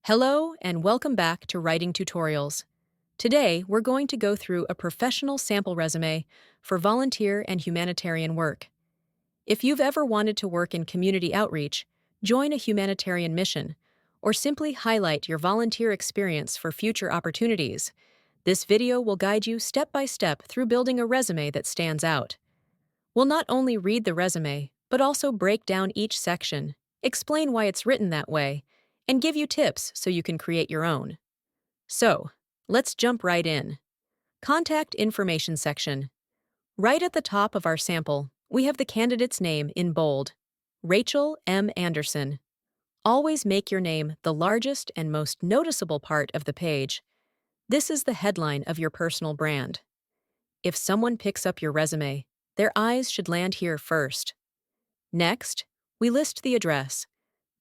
Hello and welcome back to Writing Tutorials. Today, we're going to go through a professional sample resume for volunteer and humanitarian work. If you've ever wanted to work in community outreach, join a humanitarian mission, or simply highlight your volunteer experience for future opportunities, this video will guide you step by step through building a resume that stands out. We'll not only read the resume, but also break down each section, explain why it's written that way, and give you tips so you can create your own. So, let's jump right in. Contact information section. Right at the top of our sample, we have the candidate's name in bold. Rachel M. Anderson. Always make your name the largest and most noticeable part of the page. This is the headline of your personal brand. If someone picks up your resume, their eyes should land here first. Next, we list the address.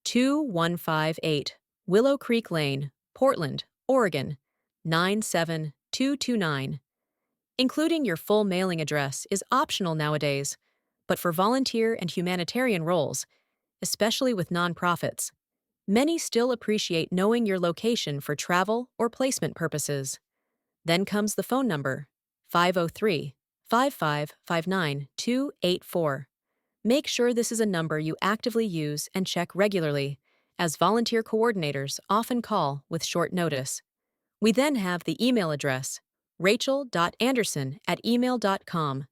2158 Willow Creek Lane, Portland, Oregon, 97229. Including your full mailing address is optional nowadays, but for volunteer and humanitarian roles, especially with nonprofits, many still appreciate knowing your location for travel or placement purposes. Then comes the phone number, 503-5559284. Make sure this is a number you actively use and check regularly, as volunteer coordinators often call with short notice. We then have the email address, rachel.anderson@email.com.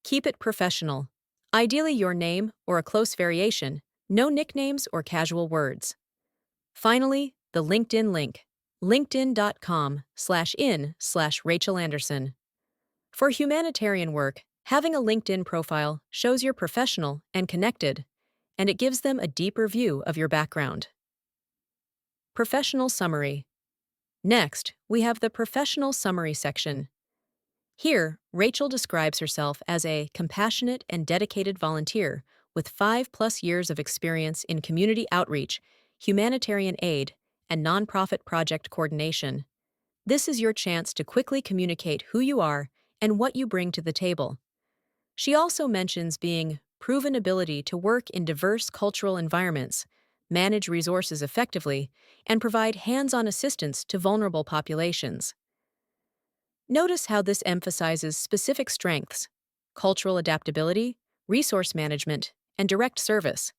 Keep it professional. Ideally your name or a close variation, no nicknames or casual words. Finally, the LinkedIn link, linkedin.com/in/Rachel Anderson. For humanitarian work, having a LinkedIn profile shows you're professional and connected, and it gives them a deeper view of your background. Professional summary. Next, we have the professional summary section. Here, Rachel describes herself as a compassionate and dedicated volunteer with 5+ years of experience in community outreach, humanitarian aid, and nonprofit project coordination. This is your chance to quickly communicate who you are and what you bring to the table. She also mentions being proven ability to work in diverse cultural environments, manage resources effectively, and provide hands-on assistance to vulnerable populations. Notice how this emphasizes specific strengths: cultural adaptability, resource management, and direct service.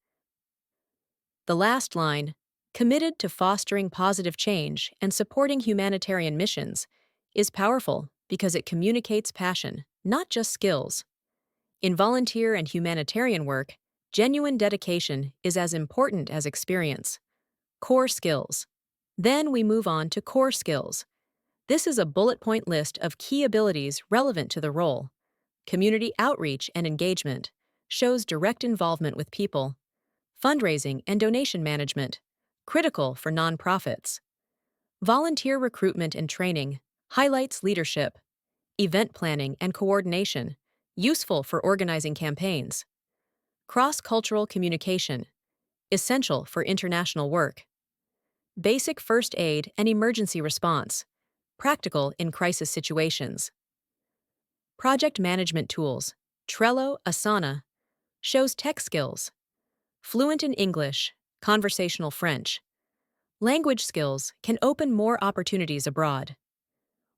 The last line, committed to fostering positive change and supporting humanitarian missions, is powerful because it communicates passion, not just skills. In volunteer and humanitarian work, genuine dedication is as important as experience. Core skills. Then we move on to core skills. This is a bullet point list of key abilities relevant to the role. Community outreach and engagement shows direct involvement with people. Fundraising and donation management, critical for nonprofits. Volunteer recruitment and training highlights leadership. Event planning and coordination, useful for organizing campaigns. Cross-cultural communication, essential for international work. Basic first aid and emergency response, practical in crisis situations. Project management tools, Trello, Asana, shows tech skills. Fluent in English, conversational French. Language skills can open more opportunities abroad.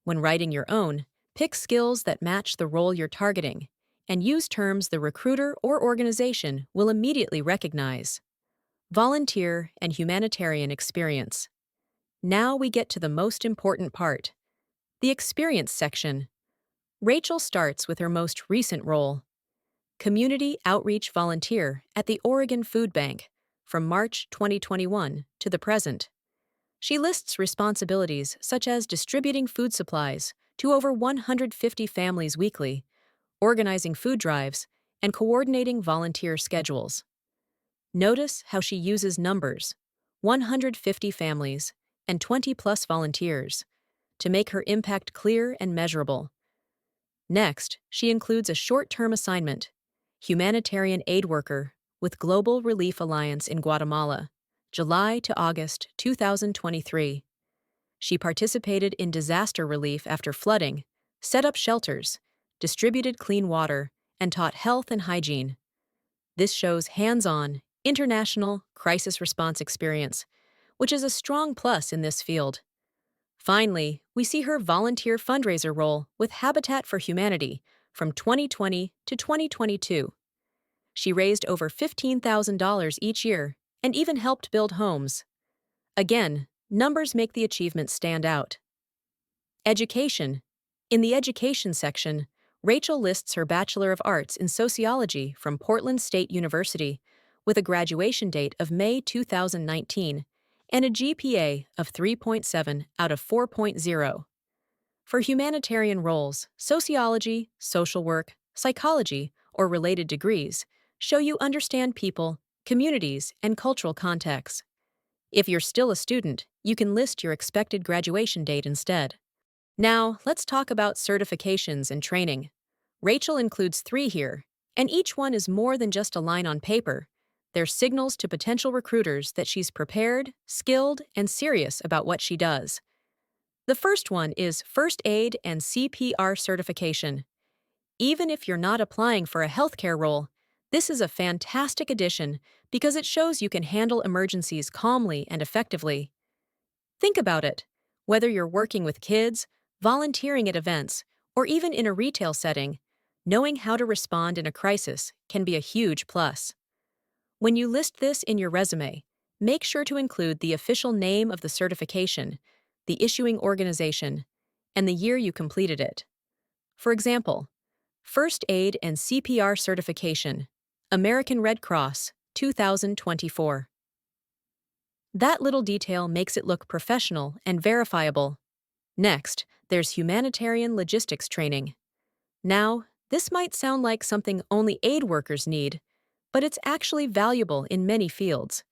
When writing your own, pick skills that match the role you're targeting, and use terms the recruiter or organization will immediately recognize. Volunteer and humanitarian experience. Now we get to the most important part, the experience section. Rachel starts with her most recent role. Community outreach volunteer at the Oregon Food Bank from March 2021 to the present. She lists responsibilities such as distributing food supplies to over 150 families weekly, organizing food drives, and coordinating volunteer schedules. Notice how she uses numbers, 150 families and 20+ volunteers, to make her impact clear and measurable. Next, she includes a short-term assignment, humanitarian aid worker with Global Relief Alliance in Guatemala, July to August 2023. She participated in disaster relief after flooding, set up shelters, distributed clean water, and taught health and hygiene. This shows hands-on, international crisis response experience, which is a strong plus in this field. Finally, we see her volunteer fundraiser role with Habitat for Humanity from 2020 to 2022. She raised over $15,000 each year and even helped build homes. Again, numbers make the achievement stand out. Education. In the education section, Rachel lists her Bachelor of Arts in Sociology from Portland State University with a graduation date of May 2019 and a GPA of 3.7 out of 4.0. For humanitarian roles, sociology, social work, psychology, or related degrees show you understand people, communities, and cultural contexts. If you're still a student, you can list your expected graduation date instead. Now, let's talk about certifications and training. Rachel includes 3 here, and each one is more than just a line on paper. They're signals to potential recruiters that she's prepared, skilled, and serious about what she does. The first one is First Aid and CPR certification. Even if you're not applying for a healthcare role, this is a fantastic addition because it shows you can handle emergencies calmly and effectively. Think about it. Whether you're working with kids, volunteering at events, or even in a retail setting, knowing how to respond in a crisis can be a huge plus. When you list this in your resume, make sure to include the official name of the certification, the issuing organization, and the year you completed it. For example, First Aid and CPR certification, American Red Cross, 2024. That little detail makes it look professional and verifiable. Next, there's humanitarian logistics training. Now, this might sound like something only aid workers need, but it's actually valuable in many fields.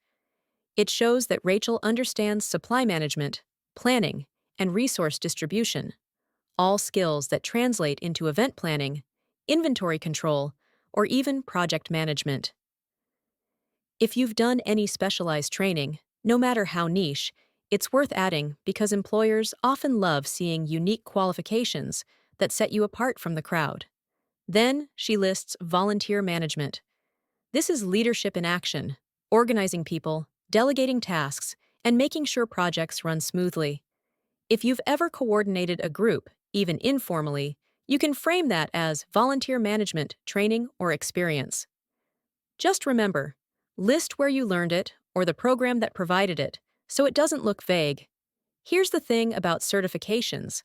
It shows that Rachel understands supply management, planning, and resource distribution, all skills that translate into event planning, inventory control, or even project management. If you've done any specialized training, no matter how niche, it's worth adding because employers often love seeing unique qualifications that set you apart from the crowd. Then she lists volunteer management. This is leadership in action, organizing people, delegating tasks, and making sure projects run smoothly. If you've ever coordinated a group, even informally, you can frame that as volunteer management, training, or experience. Just remember, list where you learned it or the program that provided it, so it doesn't look vague. Here's the thing about certifications.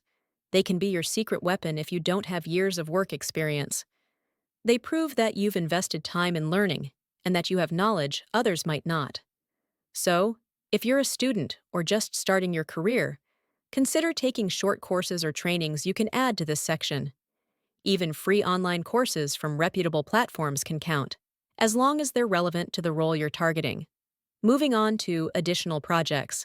They can be your secret weapon if you don't have years of work experience. They prove that you've invested time in learning and that you have knowledge others might not. So, if you're a student or just starting your career, consider taking short courses or trainings you can add to this section. Even free online courses from reputable platforms can count, as long as they're relevant to the role you're targeting. Moving on to additional projects.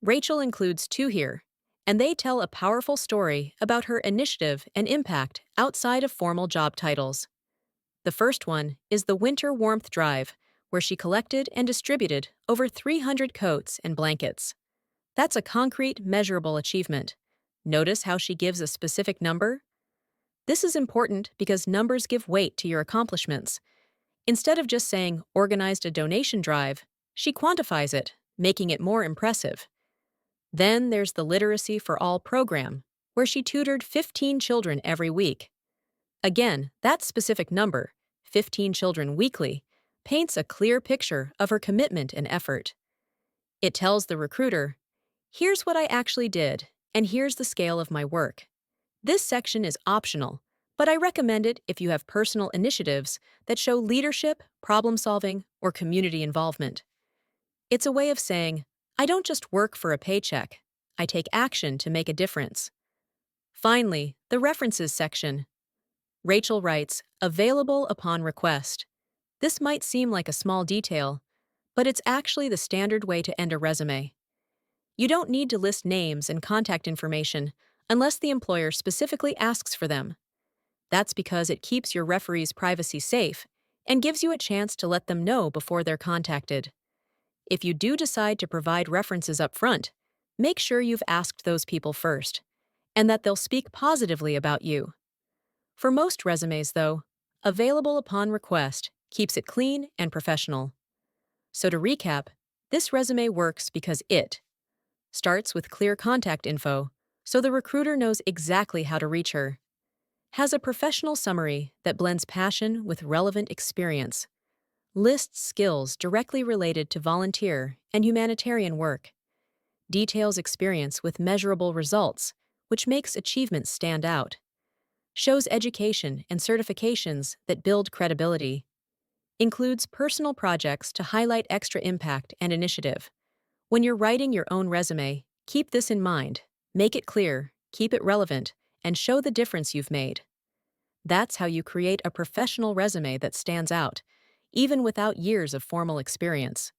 Rachel includes 2 here, and they tell a powerful story about her initiative and impact outside of formal job titles. The first one is the Winter Warmth Drive, where she collected and distributed over 300 coats and blankets. That's a concrete, measurable achievement. Notice how she gives a specific number? This is important because numbers give weight to your accomplishments. Instead of just saying organized a donation drive, she quantifies it, making it more impressive. Then there's the Literacy for All program, where she tutored 15 children every week. Again, that specific number, 15 children weekly, paints a clear picture of her commitment and effort. It tells the recruiter, here's what I actually did, and here's the scale of my work. This section is optional, but I recommend it if you have personal initiatives that show leadership, problem-solving, or community involvement. It's a way of saying, I don't just work for a paycheck, I take action to make a difference. Finally, the references section. Rachel writes, available upon request. This might seem like a small detail, but it's actually the standard way to end a resume. You don't need to list names and contact information unless the employer specifically asks for them. That's because it keeps your referee's privacy safe and gives you a chance to let them know before they're contacted. If you do decide to provide references up front, make sure you've asked those people first, and that they'll speak positively about you. For most resumes, though, available upon request keeps it clean and professional. So to recap, This resume works because it starts with clear contact info, so the recruiter knows exactly how to reach her, has a professional summary that blends passion with relevant experience, lists skills directly related to volunteer and humanitarian work, details experience with measurable results, which makes achievements stand out, shows education and certifications that build credibility, includes personal projects to highlight extra impact and initiative. When you're writing your own resume, keep this in mind. Make it clear, keep it relevant, and show the difference you've made. That's how you create a professional resume that stands out, even without years of formal experience.